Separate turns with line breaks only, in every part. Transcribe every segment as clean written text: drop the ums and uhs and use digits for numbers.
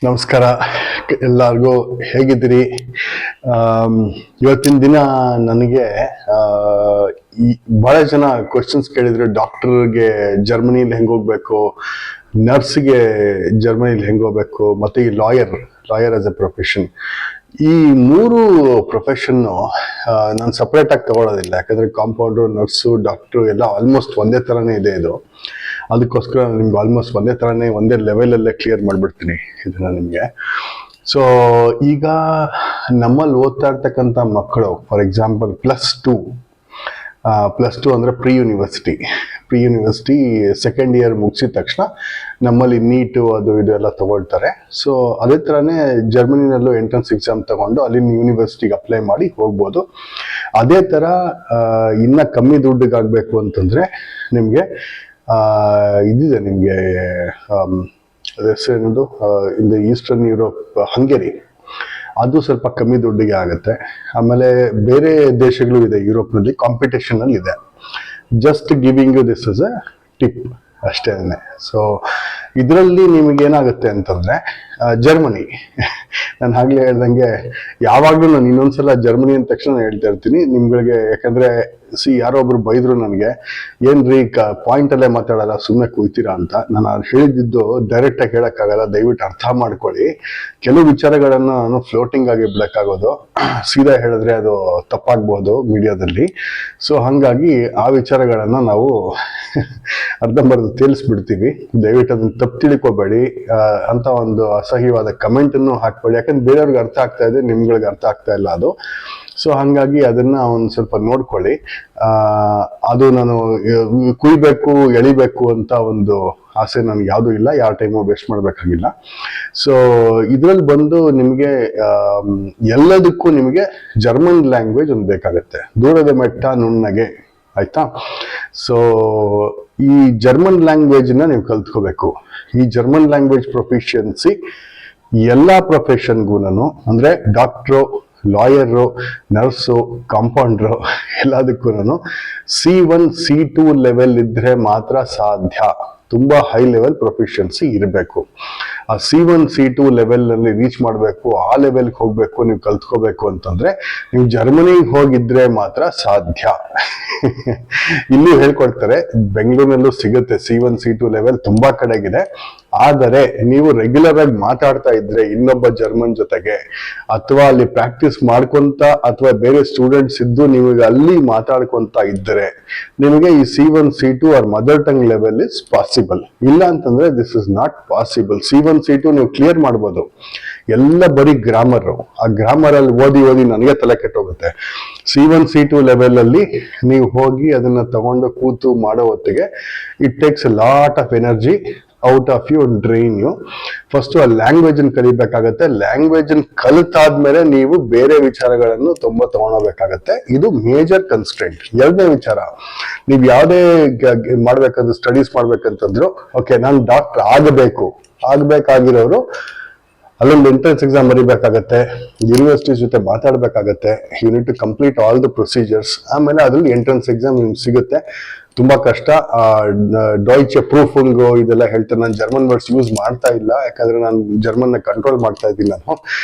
ನಮಸ್ಕಾರ ಎಲ್ಲರಿಗೂ, ಹೇಗಿದ್ದೀರಿ? ಇವತ್ತಿನ ದಿನ ನನಗೆ ಬಹಳ ಜನ ಕ್ವಶನ್ಸ್ ಕೇಳಿದ್ರು. ಡಾಕ್ಟರ್ಗೆ ಜರ್ಮನಿಲಿ ಹೆಂಗೆ ಹೋಗ್ಬೇಕು, ನರ್ಸ್ಗೆ ಜರ್ಮನಿಲಿ ಹೆಂಗೆ ಹೋಗ್ಬೇಕು, ಮತ್ತೆ ಈ ಲಾಯರ್ ಆಸ್ ಎ ಪ್ರೊಫೆಷನ್. ಈ ಮೂರು ಪ್ರೊಫೆಷನ್ನು ನಾನು ಸಪ್ರೇಟ್ ಆಗಿ ತಗೊಳ್ಳೋದಿಲ್ಲ, ಯಾಕಂದ್ರೆ ಕಾಂಪೌಂಡರ್, ನರ್ಸು, ಡಾಕ್ಟ್ರು ಎಲ್ಲ ಆಲ್ಮೋಸ್ಟ್ ಒಂದೇ ಥರನೇ ಇದೆ ಇದು. ಅದಕ್ಕೋಸ್ಕರ ನಿಮ್ಗೆ ಆಲ್ಮೋಸ್ಟ್ ಒಂದೇ ಥರನೇ ಒಂದೇ ಲೆವೆಲಲ್ಲೇ ಕ್ಲಿಯರ್ ಮಾಡಿಬಿಡ್ತೀನಿ ಇದನ್ನ ನಿಮಗೆ. ಸೊ ಈಗ ನಮ್ಮಲ್ಲಿ ಓದ್ತಾ ಇರ್ತಕ್ಕಂಥ ಮಕ್ಕಳು, ಫಾರ್ ಎಕ್ಸಾಂಪಲ್ ಪ್ಲಸ್ ಟು ಅಂದರೆ ಪ್ರೀ ಯೂನಿವರ್ಸಿಟಿ ಸೆಕೆಂಡ್ ಇಯರ್ ಮುಗಿಸಿದ ತಕ್ಷಣ ನಮ್ಮಲ್ಲಿ ನೀಟು ಅದು ಇದು ಎಲ್ಲ ತಗೊಳ್ತಾರೆ. ಸೊ ಅದೇ ಥರನೇ ಜರ್ಮನಿನಲ್ಲೂ ಎಂಟ್ರೆನ್ಸ್ ಎಕ್ಸಾಮ್ ತಗೊಂಡು ಅಲ್ಲಿನ ಯೂನಿವರ್ಸಿಟಿಗೆ ಅಪ್ಲೈ ಮಾಡಿ ಹೋಗ್ಬೋದು. ಅದೇ ಥರ ಇನ್ನು ಕಮ್ಮಿ ದುಡ್ಡಿಗಾಗಬೇಕು ಅಂತಂದರೆ ನಿಮಗೆ ಇದಿದೆ, ನಿಮಗೆ ಹೆಸರೇನದು, in the eastern Europe, Hungary, ಅದು ಸ್ವಲ್ಪ ಕಮ್ಮಿ ದುಡ್ಡಿಗೆ ಆಗುತ್ತೆ. ಆಮೇಲೆ ಬೇರೆ ದೇಶಗಳು ಇದೆ ಯುರೋಪ್ನಲ್ಲಿ, ಕಾಂಪಿಟೇಷನ್ ಅಲ್ಲಿ ಇದೆ. Just giving you this is a tip ಅಷ್ಟೇ. ಸೊ ಇದರಲ್ಲಿ ನಿಮಗೆ ಏನಾಗುತ್ತೆ ಅಂತಂದ್ರೆ, ಜರ್ಮನಿ ನಾನು ಆಗ್ಲೇ ಹೇಳ್ದಂಗೆ ಯಾವಾಗಲೂ ನಾನು ಇನ್ನೊಂದ್ಸಲ ಜರ್ಮನಿ ಅಂದ ತಕ್ಷಣ ಹೇಳ್ತಾ ಇರ್ತೀನಿ ನಿಮ್ಗಳಿಗೆ. ಯಾಕಂದ್ರೆ ಯಾರೋ ಒಬ್ರು ಬೈದ್ರು ನನಗೆ, ಏನ್ರಿ ಪಾಯಿಂಟ್ ಅಲ್ಲೇ ಮಾತಾಡಲ್ಲ, ಸುಮ್ಮನೆ ಕೂಯ್ತೀರಾ ಅಂತ. ನಾನು ಹೇಳಿದ್ದು ಡೈರೆಕ್ಟ್ ಆಗಿ ಹೇಳಕ್ಕಾಗಲ್ಲ, ದಯವಿಟ್ಟು ಅರ್ಥ ಮಾಡ್ಕೊಳ್ಳಿ. ಕೆಲವು ವಿಚಾರಗಳನ್ನ ನಾನು ಫ್ಲೋಟಿಂಗ್ ಆಗಿ ಬಿಡಕ್ಕಾಗೋದು, ಸೀದಾ ಹೇಳಿದ್ರೆ ಅದು ತಪ್ಪಾಗ್ಬೋದು ಮೀಡಿಯಾದಲ್ಲಿ. ಸೊ ಹಾಗಾಗಿ ಆ ವಿಚಾರಗಳನ್ನ ನಾವು ಅರ್ಧಂಬರ್ಧ ತೇಲಿಸ್ಬಿಡ್ತೀವಿ. ದಯವಿಟ್ಟು ಅದನ್ನ ತಪ್ಪು ತಿಳ್ಕೊಬೇಡಿ, ಅಂತ ಒಂದು ಅಸಹ್ಯವಾದ ಕಮೆಂಟ್ ಅನ್ನು ಹಾಕ್ಬೇಡಿ. ಯಾಕಂದ್ರೆ ಬೇರೆಯವ್ರಿಗೆ ಅರ್ಥ ಆಗ್ತಾ ಇದೆ, ನಿಮ್ಗಳಿಗೆ ಅರ್ಥ ಆಗ್ತಾ ಇಲ್ಲ ಅದು. ಸೊ ಹಾಗಾಗಿ ಅದನ್ನ ಒಂದು ಸ್ವಲ್ಪ ನೋಡ್ಕೊಳ್ಳಿ. ಅದು ನಾನು ಕುಯ್ಬೇಕು, ಎಳಿಬೇಕು ಅಂತ ಒಂದು ಆಸೆ ನನಗೆ ಯಾವುದೂ ಇಲ್ಲ, ಯಾವ ಟೈಮು ವೇಸ್ಟ್ ಮಾಡಬೇಕಾಗಿಲ್ಲ. ಸೊ ಇದ್ರಲ್ಲಿ ಬಂದು ನಿಮಗೆ ಎಲ್ಲದಕ್ಕೂ ನಿಮಗೆ ಜರ್ಮನ್ ಲ್ಯಾಂಗ್ವೇಜ್ ಒಂದು ಬೇಕಾಗುತ್ತೆ. ದೂರದ ಮೆಟ್ಟ ನುಣ್ಣಗೆ, ಆಯ್ತಾ? ಸೊ ಈ ಜರ್ಮನ್ ಲ್ಯಾಂಗ್ವೇಜ್ನ ನೀವು ಕಲ್ತ್ಕೋಬೇಕು. ಈ ಜರ್ಮನ್ ಲ್ಯಾಂಗ್ವೇಜ್ ಪ್ರೊಫಿಷಿಯನ್ಸಿ ಎಲ್ಲ ಪ್ರೊಫೆಷನ್ಗೂ, ಅಂದ್ರೆ ಡಾಕ್ಟ್ರು, ಲಾಯರು, ನರ್ಸು, ಕಾಂಪೌಂಡ್ರು, ಎಲ್ಲದಕ್ಕೂ C1 C2 ಲೆವೆಲ್ ಇದ್ರೆ ಮಾತ್ರ ಸಾಧ್ಯ. ತುಂಬಾ ಹೈ ಲೆವೆಲ್ ಪ್ರೊಫಿಷಿಯನ್ಸಿ ಇರಬೇಕು. ಆ C1 C2 ಲೆವೆಲ್ ಅಲ್ಲಿ ರೀಚ್ ಮಾಡಬೇಕು, ಆ ಲೆವೆಲ್ಗೆ ಹೋಗ್ಬೇಕು, ನೀವು ಕಲ್ತ್ಕೋಬೇಕು ಅಂತಂದ್ರೆ ನೀವು ಜರ್ಮನಿಗೆ ಹೋಗಿದ್ರೆ ಮಾತ್ರ ಸಾಧ್ಯ. ಇಲ್ಲೂ ಹೇಳ್ಕೊಡ್ತಾರೆ, ಬೆಂಗಳೂರಿನಲ್ಲೂ ಸಿಗುತ್ತೆ C1 C2 ಲೆವೆಲ್, ತುಂಬಾ ಕಡೆಗಿದೆ. ಆದರೆ ನೀವು ರೆಗ್ಯುಲರ್ ಆಗಿ ಮಾತಾಡ್ತಾ ಇದ್ರೆ ಇನ್ನೊಬ್ಬ ಜರ್ಮನ್ ಜೊತೆಗೆ, ಅಥವಾ ಅಲ್ಲಿ ಪ್ರಾಕ್ಟೀಸ್ ಮಾಡ್ಕೊಂತ, ಅಥವಾ ಬೇರೆ ಸ್ಟೂಡೆಂಟ್ಸ್ ಇದ್ದು ನಿಮಗೆ ಅಲ್ಲಿ ಮಾತಾಡ್ಕೊಂತ ಇದ್ದರೆ ನಿಮಗೆ ಈ C1 C2 are mother tongue level is possible. ಇಲ್ಲ ಅಂತಂದ್ರೆ this is not possible. C1 C2 ನೀವು ಕ್ಲಿಯರ್ ಮಾಡ್ಬೋದು, ಎಲ್ಲ ಬರೀ ಗ್ರಾಮರ್. ಆ ಗ್ರಾಮರ್ ಅಲ್ಲಿ ಓದಿ ನನಗೆ ತಲೆ ಕೆಟ್ಟೋಗುತ್ತೆ. C1 C2 ಲೆವೆಲ್ ಅಲ್ಲಿ ನೀವು ಹೋಗಿ ಅದನ್ನ ತಗೊಂಡು ಕೂತು ಮಾಡೋ ಹೊತ್ತಿಗೆ it takes a lot of energy out of you, drain you. First ಆ ಲ್ಯಾಂಗ್ವೇಜ್ ಅನ್ನು ಕಲಿಬೇಕಾಗತ್ತೆ. ಲ್ಯಾಂಗ್ವೇಜ್ ಅನ್ನು ಕಲಿತಾದ್ಮೇಲೆ ನೀವು ಬೇರೆ ವಿಚಾರಗಳನ್ನು ತುಂಬ ತಗೊಳ್ಬೇಕಾಗತ್ತೆ. ಇದು ಮೇಜರ್ ಕನ್ಸ್ಟ್ರೆಂಟ್. ಎರಡನೇ ವಿಚಾರ, ನೀವು ಯಾವುದೇ ಮಾಡ್ಬೇಕಂದ್ರೆ, ಸ್ಟಡೀಸ್ ಮಾಡ್ಬೇಕಂತಂದ್ರು, ಓಕೆ ನಾನು ಡಾಕ್ಟರ್ ಆಗಬೇಕಾಗಿರೋರು ಅಲ್ಲೊಂದು ಎಂಟ್ರೆನ್ಸ್ ಎಕ್ಸಾಮ್ ಬರೀಬೇಕಾಗತ್ತೆ, ಯೂನಿವರ್ಸಿಟೀಸ್ ಜೊತೆ ಮಾತಾಡ್ಬೇಕಾಗತ್ತೆ. You need to complete all the procedures. ಆಮೇಲೆ ಅದ್ರಲ್ಲಿ ಎಂಟ್ರೆನ್ಸ್ ಎಕ್ಸಾಮ್ ನಿಮ್ಗೆ ಸಿಗುತ್ತೆ. ತುಂಬಾ ಕಷ್ಟ. ಡಾಯ್ಚೆ ಪ್ರೂಫಿಂಗ್ ಇದೆಲ್ಲ ಹೇಳ್ತಾರೆ. ನಾನು ಜರ್ಮನ್ ವರ್ಡ್ಸ್ ಯೂಸ್ ಮಾಡ್ತಾ ಇಲ್ಲ, ಯಾಕಂದ್ರೆ ನಾನು ಜರ್ಮನ್ನ ಕಂಟ್ರೋಲ್ ಮಾಡ್ತಾ ಇದ್ದೀನಿ ನಾನು.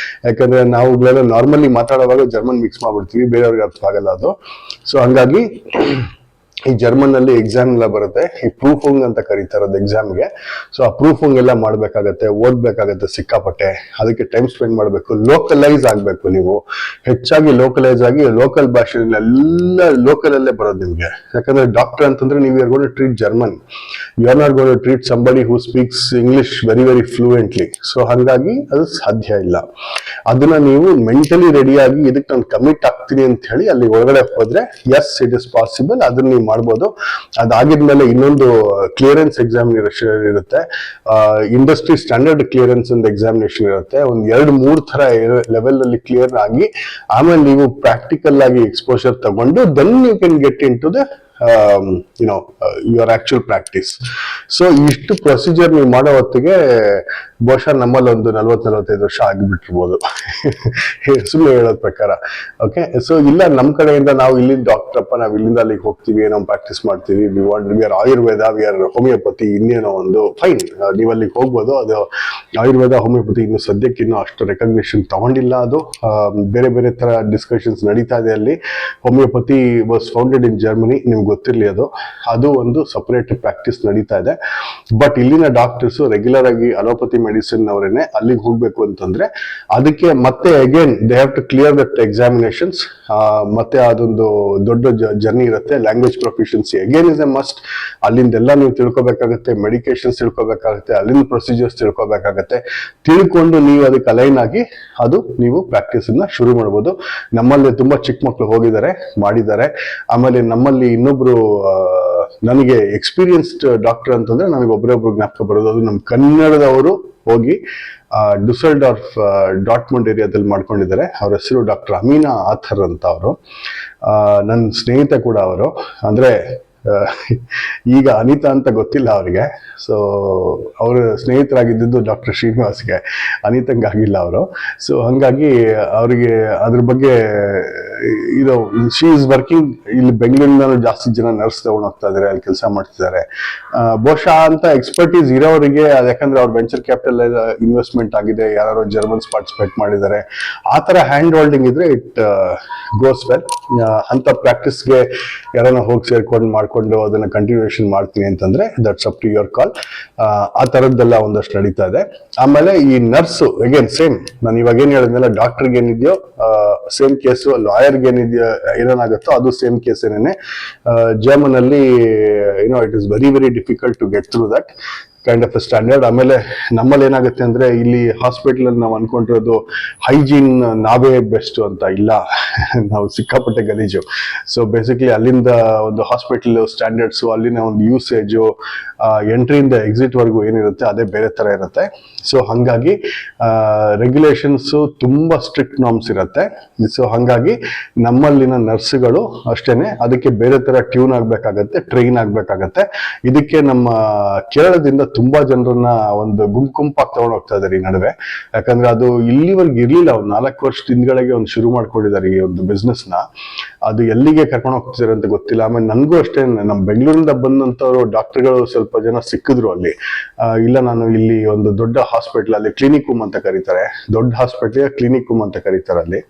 ಯಾಕಂದ್ರೆ ನಾವುಗಳೆಲ್ಲ ನಾರ್ಮಲಿ ಮಾತಾಡುವಾಗ ಜರ್ಮನ್ ಮಿಕ್ಸ್ ಮಾಡ್ಬಿಡ್ತೀವಿ, ಬೇರೆಯವ್ರಿಗೆ ಅರ್ಥ ಆಗಲ್ಲ ಅದು. ಸೊ ಹಂಗಾಗಿ ಈ ಜರ್ಮನ್ ಅಲ್ಲಿ ಎಕ್ಸಾಮ್ ಎಲ್ಲ ಬರುತ್ತೆ, ಈ ಪ್ರೂಫಿಂಗ್ ಅಂತ ಕರೀತಾರೆ ಅದು ಎಕ್ಸಾಮ್ಗೆ. ಸೊ ಆ ಪ್ರೂಫಿಂಗ್ ಎಲ್ಲ ಮಾಡ್ಬೇಕಾಗತ್ತೆ, ಓದ್ಬೇಕಾಗತ್ತೆ ಸಿಕ್ಕಾಪಟ್ಟೆ. ಅದಕ್ಕೆ ಟೈಮ್ ಸ್ಪೆಂಡ್ ಮಾಡಬೇಕು, ಲೋಕಲೈಸ್ ಆಗ್ಬೇಕು. ನೀವು ಹೆಚ್ಚಾಗಿ ಲೋಕಲೈಸ್ ಆಗಿ ಲೋಕಲ್ ಭಾಷೆಯಲ್ಲಿ ಎಲ್ಲ ಲೋಕಲ್ ಅಲ್ಲೇ ಬರೋದು ನಿಮ್ಗೆ. ಯಾಕಂದ್ರೆ ಡಾಕ್ಟರ್ ಅಂತಂದ್ರೆ ನೀವು are going to treat German, you are not going to treat somebody who speaks English very very fluently. So ಹಾಗಾಗಿ ಅದು ಸಾಧ್ಯ ಇಲ್ಲ. ಅದನ್ನ ನೀವು ಮೆಂಟಲಿ ರೆಡಿಯಾಗಿ ಇದಕ್ಕೆ ನಾನು ಕಮಿಟ್ ಆಗ್ತೀನಿ ಅಂತ ಹೇಳಿ ಅಲ್ಲಿ ಒಳಗಡೆ ಹೋದ್ರೆ ಎಸ್ ಇಟ್ ಇಸ್ ಪಾಸಿಬಲ್, ಅದನ್ನ ನೀವು ಮಾಡ್ಬೋದು. ಅದಾಗಿದ್ಮೇಲೆ ಇನ್ನೊಂದು ಕ್ಲಿಯರೆನ್ಸ್ ಎಕ್ಸಾಮಿನೇಷನ್ ಇರುತ್ತೆ, ಇಂಡಸ್ಟ್ರಿ ಸ್ಟ್ಯಾಂಡರ್ಡ್ ಕ್ಲಿಯರೆನ್ಸ್ ಒಂದು ಎಕ್ಸಾಮಿನೇಷನ್ ಇರುತ್ತೆ. ಒಂದು 2-3 ಥರ ಲೆವೆಲ್ ಅಲ್ಲಿ ಕ್ಲಿಯರ್ ಆಗಿ ಆಮೇಲೆ ನೀವು ಪ್ರಾಕ್ಟಿಕಲ್ ಆಗಿ ಎಕ್ಸ್ಪೋಜರ್ ತಗೊಂಡು then you can get into the your actual practice. So ಇಷ್ಟು ಪ್ರೊಸೀಜರ್ ನೀವು ಮಾಡೋ ಹೊತ್ತಿಗೆ ಬಹುಶಃ ನಮ್ಮಲ್ಲಿ ಒಂದು 40-45 ವರ್ಷ ಆಗಿಬಿಟ್ಟಿರ್ಬೋದು ಸುಮ್ಮನೆ ಹೇಳೋದ್ ಪ್ರಕಾರ. ಓಕೆ, ಸೊ ಇಲ್ಲ ನಮ್ಮ ಕಡೆಯಿಂದ ನಾವು ಇಲ್ಲಿಂದ ಡಾಕ್ಟರ್ ಅಪ್ಪ ನಾವು ಇಲ್ಲಿಂದ ಅಲ್ಲಿಗೆ ಹೋಗ್ತೀವಿ, ನಾವು ಪ್ರಾಕ್ಟೀಸ್ ಮಾಡ್ತೀವಿ, we are Ayurveda, we are homeopathy, ಇನ್ನೇನೋ ಒಂದು ಫೈನ್, ನೀವು ಅಲ್ಲಿಗೆ ಹೋಗ್ಬೋದು. ಅದು ಆಯುರ್ವೇದ ಹೋಮಿಯೋಪತಿ ಇನ್ನು ಸದ್ಯಕ್ಕೆ ಇನ್ನೂ ಅಷ್ಟು ರೆಕಗ್ನಿಷನ್ ತಗೊಂಡಿಲ್ಲ. ಅದು ಬೇರೆ ಬೇರೆ ತರ ಡಿಸ್ಕಷನ್ಸ್ ನಡೀತಾ ಇದೆ ಅಲ್ಲಿ. Homeopathy was founded in Germany, ನಿಮ್ಗೆ ಗೊತ್ತಿರಲಿ. ಅದು ಒಂದು ಸಪರೇಟ್ ಪ್ರಾಕ್ಟೀಸ್ ನಡೀತಾ ಇದೆ. ಬಟ್ ಇಲ್ಲಿನ ಡಾಕ್ಟರ್ಸ್ ರೆಗ್ಯುಲರ್ ಆಗಿ ಅಲೋಪತಿ ಮೆಡಿಸಿನ್ ಅವರೇನೆ ಅಲ್ಲಿಗೆ ಹೋಗ್ಬೇಕು ಅಂತಂದ್ರೆ ಅದಕ್ಕೆ ಮತ್ತೆ again they have to clear that examinations. ಮತ್ತೆ ಅದೊಂದು ದೊಡ್ಡ ಜರ್ನಿ ಇರುತ್ತೆ. Language proficiency again is a must. ಅಲ್ಲಿಂದೆಲ್ಲ ನೀವು ತಿಳ್ಕೊಬೇಕಾಗುತ್ತೆ, ಮೆಡಿಕೇಶನ್ಸ್ ತಿಳ್ಕೊಬೇಕಾಗುತ್ತೆ, ಅಲ್ಲಿಂದ ಪ್ರೊಸೀಜರ್ಸ್ ತಿಳ್ಕೊಬೇಕಾಗತ್ತೆ. ತಿಳ್ಕೊಂಡು ನೀವು ಅದಕ್ಕೆ ಅಲೈನ್ ಆಗಿ ಅದು ನೀವು ಪ್ರಾಕ್ಟೀಸ್ ಅನ್ನ ಶುರು ಮಾಡ್ಬೋದು. ನಮ್ಮಲ್ಲಿ ತುಂಬಾ ಚಿಕ್ಕ ಮಕ್ಕಳು ಹೋಗಿದ್ದಾರೆ, ಮಾಡಿದ್ದಾರೆ. ಆಮೇಲೆ ನಮ್ಮಲ್ಲಿ ಇನ್ನೊಬ್ರು ನನಗೆ ಎಕ್ಸ್ಪೀರಿಯನ್ಸ್ಡ್ ಡಾಕ್ಟರ್ ಅಂತಂದ್ರೆ ನನಗೆ ಒಬ್ಬರೊಬ್ರು ಜ್ಞಾಪಕ ಬರೋದು, ಅದು ನಮ್ಮ ಕನ್ನಡದವರು ಹೋಗಿ ಡುಸೆಲ್ಡಾರ್ಫ್ ಡಾಟ್ಮಂಡ್ ಏರಿಯಾದಲ್ಲಿ ಮಾಡ್ಕೊಂಡಿದ್ದಾರೆ. ಅವ್ರ ಹೆಸರು ಡಾಕ್ಟರ್ ಅಮೀನಾ ಆಥರ್ ಅಂತ. ಅವರು ನನ್ನ ಸ್ನೇಹಿತ ಕೂಡ. ಅವರು ಅಂದ್ರೆ ಈಗ ಅನಿತಾ ಅಂತ ಗೊತ್ತಿಲ್ಲ ಅವರಿಗೆ. ಸೊ ಅವರು ಸ್ನೇಹಿತರಾಗಿದ್ದು ಡಾಕ್ಟರ್ ಶ್ರೀನಿವಾಸ್ಗೆ, ಅನಿತಂಗಾಗಿಲ್ಲ ಅವರು. ಸೊ ಹಂಗಾಗಿ ಅವರಿಗೆ ಅದ್ರ ಬಗ್ಗೆ ಇದು ಶಿ ಇಸ್ ವರ್ಕಿಂಗ್ ಇಲ್ಲಿ ಬೆಂಗಳೂರಿನ ಜಾಸ್ತಿ ಜನ ನರ್ಸ್ ತಗೊಂಡು ಹೋಗ್ತಾ ಇದಾರೆ, ಅಲ್ಲಿ ಕೆಲಸ ಮಾಡ್ತಿದ್ದಾರೆ. ಬಹುಶಃ ಅಂತ ಎಕ್ಸ್ಪರ್ಟೀಸ್ ಇರೋರಿಗೆ, ಯಾಕಂದ್ರೆ ಅವ್ರ ವೆಂಚರ್ ಕ್ಯಾಪಿಟಲ್ ಇನ್ವೆಸ್ಟ್ಮೆಂಟ್ ಆಗಿದೆ, ಯಾರು ಜರ್ಮನ್ಸ್ ಪಾರ್ಟಿಸಿಪೇಟ್ ಮಾಡಿದ್ದಾರೆ, ಆ ತರ ಹ್ಯಾಂಡ್ ಹೋಲ್ಡಿಂಗ್ ಇದ್ರೆ ಇಟ್ ಗೋಸ್ ವೆಲ್. ಅಂತ ಪ್ರಾಕ್ಟೀಸ್ಗೆ ಯಾರನ್ನ ಹೋಗಿ ಸೇರ್ಕೊಂಡು ಮಾಡ್ಕೊಂಡು ಅದನ್ನ ಕಂಟಿನ್ಯೂಷನ್ ಮಾಡ್ತೀನಿ ಅಂತಂದ್ರೆ that's up to your call. ಆ ತರದ್ದೆಲ್ಲ ಒಂದಷ್ಟು ನಡೀತಾ ಇದೆ. ಆಮೇಲೆ ಈ ನರ್ಸು ಅಗೇನ್ ಸೇಮ್, ನಾನು ಇವಾಗ ಏನ್ ಹೇಳಿದ್ನಲ್ಲ, ಡಾಕ್ಟರ್ಗೆ ಏನಿದೆಯೋ ಸೇಮ್ ಕೇಸು, ಲಾಯರ್ಗೆ ಏನಿದೆಯೋ ಏನಾಗುತ್ತೋ ಅದು ಸೇಮ್ ಕೇಸ್ ಏನೇನೆ. ಜರ್ಮನ್ ಅಲ್ಲಿ it is very very difficult to get through that kind of a standard. ಆಮೇಲೆ ನಮ್ಮಲ್ಲಿ ಏನಾಗುತ್ತೆ ಅಂದ್ರೆ ಇಲ್ಲಿ ಹಾಸ್ಪಿಟಲ್ ಅಲ್ಲಿ ನಾವು ಅನ್ಕೊಂಡಿರೋದು ಹೈಜೀನ್ ನಾವೇ ಬೆಸ್ಟ್ ಅಂತ. ಇಲ್ಲ, ನಾವು ಸಿಕ್ಕಾಪಟ್ಟೆ ಗಲೀಜು. ಸೊ ಬೇಸಿಕ್ಲಿ ಅಲ್ಲಿಂದ ಒಂದು ಹಾಸ್ಪಿಟಲ್ ಸ್ಟ್ಯಾಂಡರ್ಡ್ಸ್, ಅಲ್ಲಿನ ಒಂದು ಯೂಸೇಜು, ಎಂಟ್ರಿಯಿಂದ ಎಕ್ಸಿಟ್ ವರ್ಗು ಏನಿರುತ್ತೆ ಅದೇ ಬೇರೆ ತರ ಇರುತ್ತೆ. ಸೊ ಹಂಗಾಗಿ ರೆಗ್ಯುಲೇಷನ್ಸ್ ತುಂಬಾ ಸ್ಟ್ರಿಕ್ಟ್ ನಾರ್ಮ್ಸ್ ಇರುತ್ತೆ. ಸೊ ಹಂಗಾಗಿ ನಮ್ಮಲ್ಲಿನ ನರ್ಸ್ಗಳು ಅಷ್ಟೇನೆ ಅದಕ್ಕೆ ಬೇರೆ ತರ ಟ್ಯೂನ್ ಆಗ್ಬೇಕಾಗತ್ತೆ, ಟ್ರೈನ್ ಆಗ್ಬೇಕಾಗತ್ತೆ. ಇದಕ್ಕೆ ನಮ್ಮ ಕೇರಳದಿಂದ ತುಂಬಾ ಜನರನ್ನ ಒಂದು ಗುಂಪಾಗಿ ತಗೊಂಡು ಹೋಗ್ತಾ ಇದಾರೆ ಈ ನಡುವೆ. ಯಾಕಂದ್ರೆ ಅದು ಇಲ್ಲಿವರೆಗೆ ಇರ್ಲಿಲ್ಲ. ಒಂದು 4 ವರ್ಷದ ಹಿಂದ್ಗಳಿಗೆ ಒಂದು ಶುರು ಮಾಡ್ಕೊಂಡಿದ್ದಾರೆ ಈ ಒಂದು ಬಿಸ್ನೆಸ್ ನ. ಅದು ಎಲ್ಲಿಗೆ ಕರ್ಕೊಂಡು ಹೋಗ್ತಿದ್ದಾರೆ ಅಂತ ಗೊತ್ತಿಲ್ಲ. ಆಮೇಲೆ ನನ್ಗೂ ಅಷ್ಟೇ, ನಮ್ಮ ಬೆಂಗಳೂರಿಂದ ಬಂದಂತವ್ರು ಡಾಕ್ಟರ್ಗಳು ಸ್ವಲ್ಪ ಜನ ಸಿಕ್ಕಿದ್ರು ಅಲ್ಲಿ. ಇಲ್ಲ, ನಾನು ಇಲ್ಲಿ ಒಂದು ದೊಡ್ಡ ಹಾಸ್ಪಿಟಲ್, ಅಲ್ಲಿ ಕ್ಲಿನಿಕೂಮ್ ಅಂತ ಕರೀತಾರೆ, ದೊಡ್ಡ ಹಾಸ್ಪಿಟಲ್ ಕ್ಲಿನಿಕೂಮ್ ಅಂತ ಕರೀತಾರೆ ಅಲ್ಲಿ.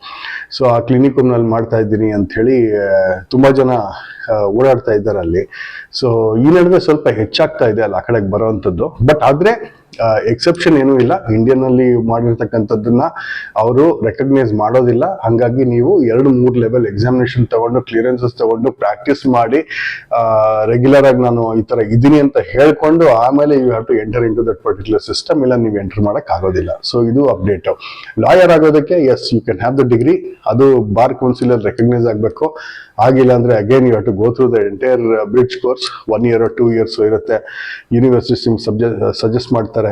ಸೊ ಆ ಕ್ಲಿನಿಕೂಮ್ ನಲ್ಲಿ ಮಾಡ್ತಾ ಇದ್ದೀನಿ ಅಂತ ಹೇಳಿ ತುಂಬಾ ಜನ ಓಡಾಡ್ತಾ ಇದ್ದಾರೆ ಅಲ್ಲಿ. ಸೊ ಈ ನಡುವೆ ಸ್ವಲ್ಪ ಹೆಚ್ಚಾಗ್ತಾ ಇದೆ ಅಲ್ಲಿ ಆ ಕಡೆಗೆ ಬರುವಂತದ್ದು. ಬಟ್ ಆದ್ರೆ ಎಕ್ಸೆಪ್ಷನ್ ಏನೂ ಇಲ್ಲ. ಇಂಡಿಯನ್ ಅಲ್ಲಿ ಮಾಡಿರ್ತಕ್ಕಂಥದ್ದನ್ನ ಅವರು ರೆಕಗ್ನೈಸ್ ಮಾಡೋದಿಲ್ಲ. ಹಂಗಾಗಿ ನೀವು 2-3 ಲೆವೆಲ್ ಎಕ್ಸಾಮಿನೇಷನ್ ತಗೊಂಡು, ಕ್ಲಿಯರೆನ್ಸಸ್ ತಗೊಂಡು, ಪ್ರಾಕ್ಟೀಸ್ ಮಾಡಿ, ರೆಗ್ಯುಲರ್ ಆಗಿ ನಾನು ಈ ತರ ಇದೀನಿ ಅಂತ ಹೇಳ್ಕೊಂಡು ಆಮೇಲೆ you have to enter into that particular system. ಇಲ್ಲ ನೀವು ಎಂಟರ್ ಮಾಡಕ್ ಆಗೋದಿಲ್ಲ. ಸೊ ಇದು ಅಪ್ಡೇಟ್. ಲಾಯರ್ ಆಗೋದಕ್ಕೆ as you can have the degree, ಅದು ಬಾರ್ ಕೌನ್ಸಿಲ್ ರೆಕಗ್ನೈಸ್ ಆಗ್ಬೇಕು. ಆಗಿಲ್ಲ ಅಂದ್ರೆ again you have to go through the entire bridge course. 1 year or 2 years ಇರುತ್ತೆ. ಯೂನಿವರ್ಸಿಟಿ ಸಜೆಸ್ಟ್ ಮಾಡ್ತಾರೆ.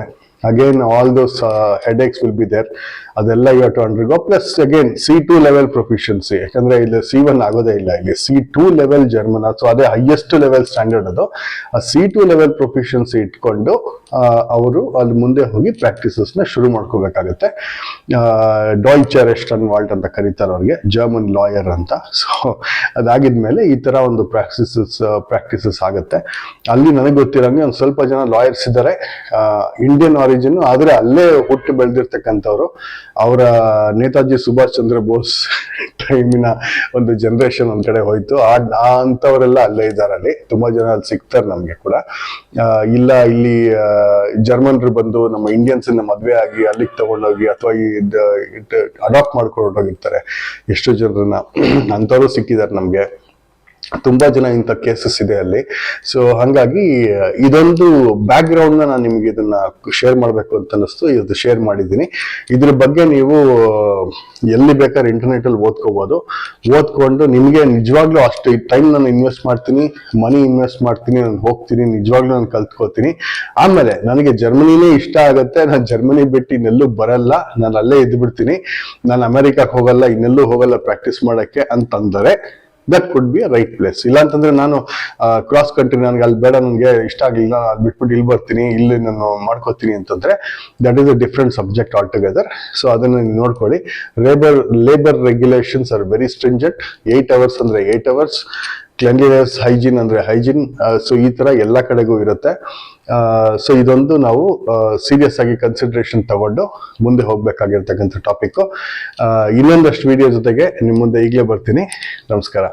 Again, all those headaches will be there. ಅದೆಲ್ಲ you have to undergo. Plus again C2 level proficiency. ಯಾಕಂದ್ರೆ ಇಲ್ಲಿ C1 ಆಗೋದೇ ಇಲ್ಲ, ಇಲ್ಲಿ C2 level German. So ಅದೇ highest level standard ಅದು. ಆ C2 ಲೆವೆಲ್ ಪ್ರೊಫಿಷಿಯನ್ಸಿ ಇಟ್ಕೊಂಡು ಅವರು ಅಲ್ಲಿ ಮುಂದೆ ಹೋಗಿ ಪ್ರಾಕ್ಟೀಸಸ್ ನ ಶುರು ಮಾಡ್ಕೋಬೇಕಾಗತ್ತೆ. ಡಾಯ್ಚರ್ ಎಸ್ಟನ್ವಾಲ್ಟ್ ಅಂತ ಕರೀತಾರೆ ಅವ್ರಿಗೆ, ಜರ್ಮನ್ ಲಾಯರ್ ಅಂತ. ಸೊ ಅದಾಗಿದ್ಮೇಲೆ ಈ ತರ ಒಂದು ಪ್ರಾಕ್ಟೀಸಸ್ ಆಗುತ್ತೆ. ಅಲ್ಲಿ ನನಗೆ ಗೊತ್ತಿರಂಗೆ ಒಂದು ಸ್ವಲ್ಪ ಜನ ಲಾಯರ್ಸ್ ಇದ್ದಾರೆ, ಇಂಡಿಯನ್ ಆರಿಜಿನ್, ಆದ್ರೆ ಅಲ್ಲೇ ಹುಟ್ಟು ಬೆಳೆದಿರ್ತಕ್ಕಂಥವ್ರು. ಅವರ ನೇತಾಜಿ ಸುಭಾಷ್ ಚಂದ್ರ ಬೋಸ್ ಟೈಮಿನ ಒಂದು ಜನರೇಷನ್ ಒಂದ್ ಕಡೆ ಹೋಯ್ತು. ಅಂತವರೆಲ್ಲ ಅಲ್ಲೇ ಇದ್ದಾರೆ ಅಲ್ಲಿ. ತುಂಬಾ ಜನ ಅಲ್ಲಿ ಸಿಗ್ತಾರೆ ನಮ್ಗೆ ಕೂಡ. ಇಲ್ಲ, ಇಲ್ಲಿ ಜರ್ಮನ್ರು ಬಂದು ನಮ್ಮ ಇಂಡಿಯನ್ಸ್ ಮದ್ವೆ ಆಗಿ ಅಲ್ಲಿಗೆ ತಗೊಂಡೋಗಿ ಅಥವಾ ಅಡಾಪ್ಟ್ ಮಾಡ್ಕೊಂಡು ಹೋಗಿರ್ತಾರೆ ಎಷ್ಟೋ ಜನರನ್ನ. ಅಂತವ್ರು ಸಿಕ್ಕಿದ್ದಾರೆ ನಮ್ಗೆ. ತುಂಬಾ ಜನ ಇಂಥ ಕೇಸಸ್ ಇದೆ ಅಲ್ಲಿ. ಸೊ ಹಂಗಾಗಿ ಇದೊಂದು ಬ್ಯಾಕ್ ಗ್ರೌಂಡ್ ನಾನು ನಿಮ್ಗೆ ಇದನ್ನ ಶೇರ್ ಮಾಡ್ಬೇಕು ಅಂತ ಅನಿಸ್ತು, ಇದು ಶೇರ್ ಮಾಡಿದ್ದೀನಿ. ಇದ್ರ ಬಗ್ಗೆ ನೀವು ಎಲ್ಲಿ ಬೇಕಾದ್ರೆ ಇಂಟರ್ನೆಟ್ ಅಲ್ಲಿ ಓದ್ಕೊಂಡು ನಿಮ್ಗೆ ನಿಜವಾಗ್ಲೂ ಅಷ್ಟು ಟೈಮ್ ನಾನು ಇನ್ವೆಸ್ಟ್ ಮಾಡ್ತೀನಿ, ಮನಿ ಇನ್ವೆಸ್ಟ್ ಮಾಡ್ತೀನಿ, ನಾನು ಹೋಗ್ತೀನಿ, ನಿಜವಾಗ್ಲೂ ನಾನು ಕಲ್ತ್ಕೋತೀನಿ. ಆಮೇಲೆ ನನಗೆ ಜರ್ಮನಿನೇ ಇಷ್ಟ ಆಗತ್ತೆ, ನಾನು ಜರ್ಮನಿ ಬಿಟ್ಟು ಇನ್ನೆಲ್ಲೂ ಬರಲ್ಲ, ನಾನು ಅಲ್ಲೇ ಇದ್ದು ಬಿಡ್ತೀನಿ, ನಾನು ಅಮೆರಿಕಕ್ಕೆ ಹೋಗಲ್ಲ, ಇನ್ನೆಲ್ಲೂ ಹೋಗಲ್ಲ ಪ್ರಾಕ್ಟೀಸ್ ಮಾಡಕ್ಕೆ ಅಂತಂದರೆ that could be a right place. ಇಲ್ಲ ಅಂತಂದ್ರೆ ನಾನು ಕ್ರಾಸ್ ಕಂಟ್ರಿ ನನಗೆ ಅಲ್ಲಿ ಬೇಡ, ನನಗೆ ಇಷ್ಟ ಆಗಲಿಲ್ಲ, ಅಲ್ಲಿ ಬಿಟ್ಬಿಟ್ಟು ಇಲ್ಲಿ ಬರ್ತೀನಿ, ಇಲ್ಲಿ ನಾನು ಮಾಡ್ಕೋತೀನಿ ಅಂತಂದ್ರೆ that is a different subject all together. So ಅದನ್ನು ನೋಡ್ಕೊಳ್ಳಿ. Labour regulations are very stringent. 8 hours ಅಂದ್ರೆ 8 hours. ಕ್ಲೆನ್ಲಿನೆಸ್, ಹೈಜೀನ್ ಅಂದ್ರೆ ಹೈಜೀನ್. ಸೊ ಈ ತರ ಎಲ್ಲ ಕಡೆಗೂ ಇರುತ್ತೆ. ಸೊ ಇದೊಂದು ನಾವು ಸೀರಿಯಸ್ ಆಗಿ ಕನ್ಸಿಡರೇಷನ್ ತಗೊಂಡು ಮುಂದೆ ಹೋಗ್ಬೇಕಾಗಿರ್ತಕ್ಕಂಥ ಟಾಪಿಕ್. ಇನ್ನೊಂದಷ್ಟು ವಿಡಿಯೋ ಜೊತೆಗೆ ನಿಮ್ಮ ಮುಂದೆ ಈಗಲೇ ಬರ್ತೀನಿ. ನಮಸ್ಕಾರ.